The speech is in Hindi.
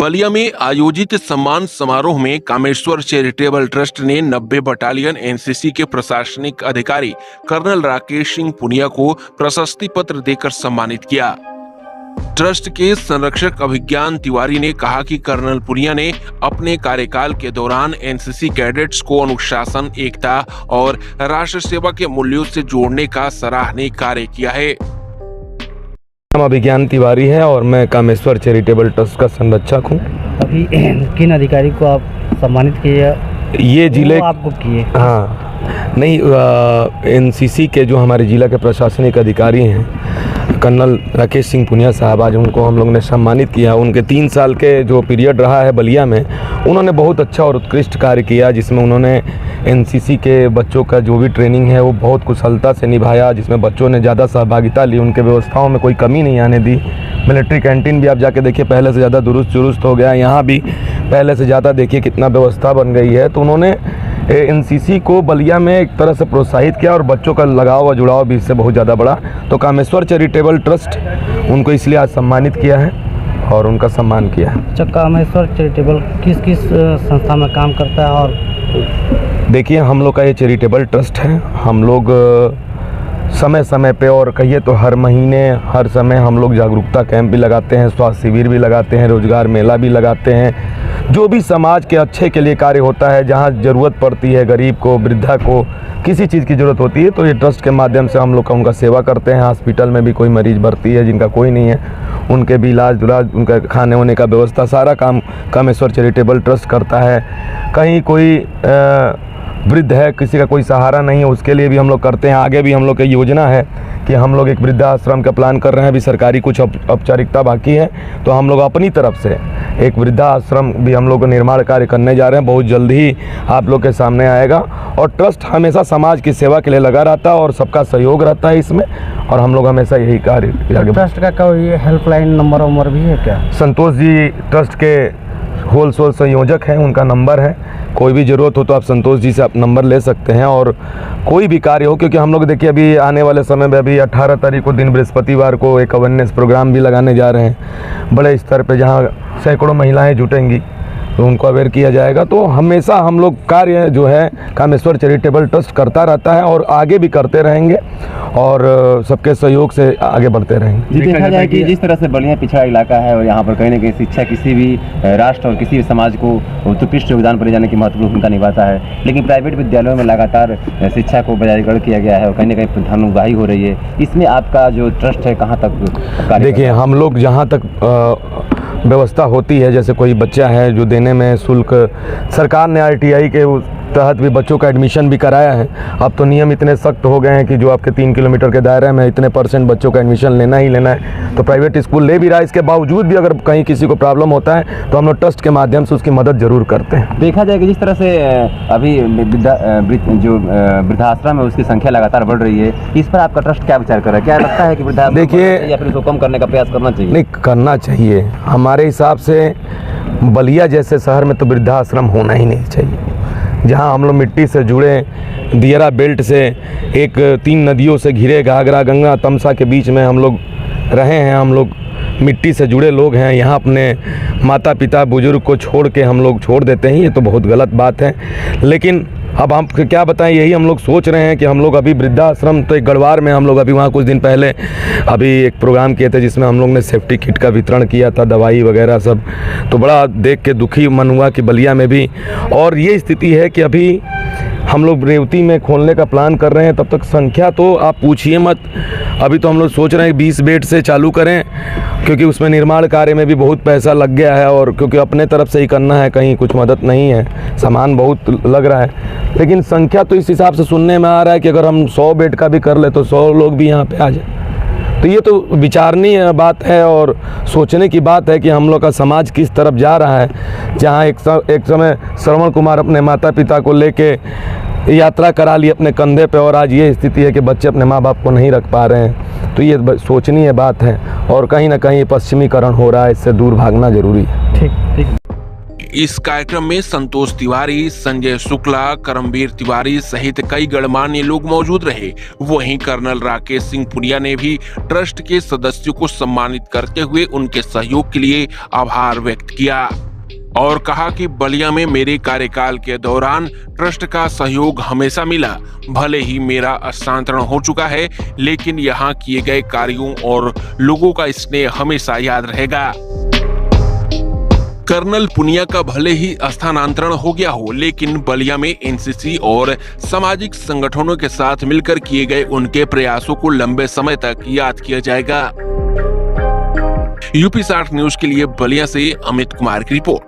बलिया में आयोजित सम्मान समारोह में कामेश्वर चैरिटेबल ट्रस्ट ने 90 बटालियन एनसीसी के प्रशासनिक अधिकारी कर्नल राकेश सिंह पुनिया को प्रशस्ति पत्र देकर सम्मानित किया। ट्रस्ट के संरक्षक अभिज्ञान तिवारी ने कहा कि कर्नल पुनिया ने अपने कार्यकाल के दौरान एनसीसी कैडेट्स को अनुशासन, एकता और राष्ट्र सेवा के मूल्यों से जोड़ने का सराहनीय कार्य किया है। नाम अभिज्ञान तिवारी है और मैं कामेश्वर चैरिटेबल ट्रस्ट का संरक्षक हूँ। अभी किन अधिकारी को आप सम्मानित किए? ये जिले आपको किए? हाँ, नहीं, एनसीसी के जो हमारे जिला के प्रशासनिक अधिकारी हैं कर्नल राकेश सिंह पुनिया साहब, आज उनको हम लोग ने सम्मानित किया। उनके 3 साल के जो पीरियड रहा है बलिया में, उन्होंने बहुत अच्छा और उत्कृष्ट कार्य किया, जिसमें उन्होंने एनसीसी के बच्चों का जो भी ट्रेनिंग है वो बहुत कुशलता से निभाया, जिसमें बच्चों ने ज़्यादा सहभागिता ली, उनके व्यवस्थाओं में कोई कमी नहीं आने दी। मिलिट्री कैंटीन भी आप जाके देखिए पहले से ज़्यादा दुरुस्त हो गया, यहाँ भी पहले से ज़्यादा देखिए कितना व्यवस्था बन गई है। तो उन्होंने एनसीसी को बलिया में एक तरह से प्रोत्साहित किया और बच्चों का लगाव व जुड़ाव भी इससे बहुत ज़्यादा बढ़ा। तो कामेश्वर चैरिटेबल ट्रस्ट उनको इसलिए आज सम्मानित किया है और उनका सम्मान किया है। अच्छा, कामेश्वर चैरिटेबल किस किस संस्था में काम करता है? और देखिए, हम लोग का ये चैरिटेबल ट्रस्ट है। हम लोग समय समय पे और कहिए तो हर महीने हर समय हम लोग जागरूकता कैंप भी लगाते हैं, स्वास्थ्य शिविर भी लगाते हैं, रोजगार मेला भी लगाते हैं। जो भी समाज के अच्छे के लिए कार्य होता है, जहाँ ज़रूरत पड़ती है, गरीब को, वृद्धा को किसी चीज़ की ज़रूरत होती है, तो ये ट्रस्ट के माध्यम से हम लोग का उनका सेवा करते हैं। हॉस्पिटल में भी कोई मरीज़ भर्ती है जिनका कोई नहीं है, उनके भी इलाज, उनका खाने होने का व्यवस्था, सारा काम कामेश्वर चैरिटेबल ट्रस्ट करता है। कहीं कोई वृद्ध है, किसी का कोई सहारा नहीं है, उसके लिए भी हम लोग करते हैं। आगे भी हम लोग की योजना है कि हम लोग एक वृद्धाश्रम का प्लान कर रहे हैं। अभी सरकारी कुछ औपचारिकता बाकी है, तो हम लोग अपनी तरफ से एक वृद्धाश्रम भी हम लोग निर्माण कार्य करने जा रहे हैं। बहुत जल्द ही आप लोग के सामने आएगा। और ट्रस्ट हमेशा समाज की सेवा के लिए लगा रहता है और सबका सहयोग रहता है इसमें, और हम लोग हमेशा यही कार्य आगे। ट्रस्ट का कोई हेल्पलाइन नंबर भी है क्या? संतोष जी ट्रस्ट के होलसेल संयोजक हैं, उनका नंबर है। कोई भी ज़रूरत हो तो आप संतोष जी से आप नंबर ले सकते हैं और कोई भी कार्य हो, क्योंकि हम लोग देखिए अभी आने वाले समय में अभी 18 तारीख को दिन बृहस्पतिवार को एक अवेयरनेस प्रोग्राम भी लगाने जा रहे हैं बड़े स्तर पे, जहां सैकड़ों महिलाएं जुटेंगी, तो उनको अवेयर किया जाएगा। तो हमेशा हम लोग कार्य जो है कामेश्वर चैरिटेबल ट्रस्ट करता रहता है और आगे भी करते रहेंगे और सबके सहयोग से आगे बढ़ते रहेंगे। देखा जाए कि जिस तरह से बलिया पिछड़ा इलाका है और यहाँ पर कहीं ना कहीं शिक्षा किसी भी राष्ट्र और किसी भी समाज को उत्कृष्ट योगदान पर जाने की महत्वपूर्ण भूमिका निभाता है, लेकिन प्राइवेट विद्यालयों में लगातार शिक्षा को बजायगढ़ किया गया है और कहीं ना कहीं प्रधानुगाही हो रही है। इसमें आपका जो ट्रस्ट है कहाँ तक? देखिए, हम लोग जहाँ तक व्यवस्था होती है, जैसे कोई बच्चा है जो देने में शुल्क, सरकार ने RTI के तहत भी बच्चों का एडमिशन भी कराया है। अब तो नियम इतने सख्त हो गए हैं कि जो आपके 3 किलोमीटर के दायरे में इतने % बच्चों का एडमिशन लेना ही लेना है। तो प्राइवेट स्कूल ले भी रहा है। इसके बावजूद भी अगर कहीं किसी को प्रॉब्लम होता है तो हम लोग ट्रस्ट के माध्यम से उसकी मदद जरूर करते हैं। देखा जाए कि जिस तरह से अभी जो वृद्धाश्रम है उसकी संख्या लगातार बढ़ रही है, इस पर आपका ट्रस्ट क्या विचार कर रहा है? क्या लगता है कि वृद्धाश्रम देखिए, या फिर इसको कम करने का प्रयास करना चाहिए? नहीं, करना चाहिए। हमारे हिसाब से बलिया जैसे शहर में तो वृद्धाश्रम होना ही नहीं चाहिए, जहां हम लोग मिट्टी से जुड़े, दियरा बेल्ट से एक 3 नदियों से घिरे, घाघरा, गंगा, तमसा के बीच में हम लोग रहे हैं। हम लोग मिट्टी से जुड़े लोग हैं। यहाँ अपने माता पिता बुजुर्ग को छोड़ के हम लोग छोड़ देते हैं, ये तो बहुत गलत बात है। लेकिन अब हम क्या बताएं, यही हम लोग सोच रहे हैं कि हम लोग अभी वृद्धाश्रम, तो एक गढ़वार में हम लोग अभी वहाँ कुछ दिन पहले अभी एक प्रोग्राम किए थे जिसमें हम लोग ने सेफ्टी किट का वितरण किया था, दवाई वगैरह सब। तो बड़ा देख के दुखी मन हुआ कि बलिया में भी और ये स्थिति है कि अभी हम लोग रेवती में खोलने का प्लान कर रहे हैं। तब तक संख्या तो आप पूछिए मत। अभी तो हम लोग सोच रहे हैं 20 बेड से चालू करें, क्योंकि उसमें निर्माण कार्य में भी बहुत पैसा लग गया है और क्योंकि अपने तरफ से ही करना है, कहीं कुछ मदद नहीं है, सामान बहुत लग रहा है। लेकिन संख्या तो इस हिसाब से सुनने में आ रहा है कि अगर हम 100 बेड का भी कर ले तो 100 लोग भी यहाँ पे आ जाए। तो ये तो विचारणीय बात है और सोचने की बात है कि हम लोग का समाज किस तरफ जा रहा है। जहाँ एक समय श्रवण कुमार अपने माता पिता को लेके यात्रा करा ली अपने कंधे पे, और आज ये स्थिति है कि बच्चे अपने माँ बाप को नहीं रख पा रहे हैं। तो ये सोचनीय बात है और कहीं ना कहीं पश्चिमीकरण हो रहा है, इससे दूर भागना जरूरी है। ठीक। इस कार्यक्रम में संतोष तिवारी, संजय शुक्ला, करमवीर तिवारी सहित कई गणमान्य लोग मौजूद रहे। वहीं कर्नल राकेश सिंह पुनिया ने भी ट्रस्ट के सदस्यों को सम्मानित करते हुए उनके सहयोग के लिए आभार व्यक्त किया और कहा कि बलिया में मेरे कार्यकाल के दौरान ट्रस्ट का सहयोग हमेशा मिला। भले ही मेरा स्थानांतरण हो चुका है, लेकिन यहाँ किए गए कार्यों और लोगों का स्नेह हमेशा याद रहेगा। कर्नल पुनिया का भले ही स्थानांतरण हो गया हो, लेकिन बलिया में एनसीसी और सामाजिक संगठनों के साथ मिलकर किए गए उनके प्रयासों को लंबे समय तक याद किया जाएगा। यूपी 60 न्यूज के लिए बलिया से अमित कुमार की रिपोर्ट।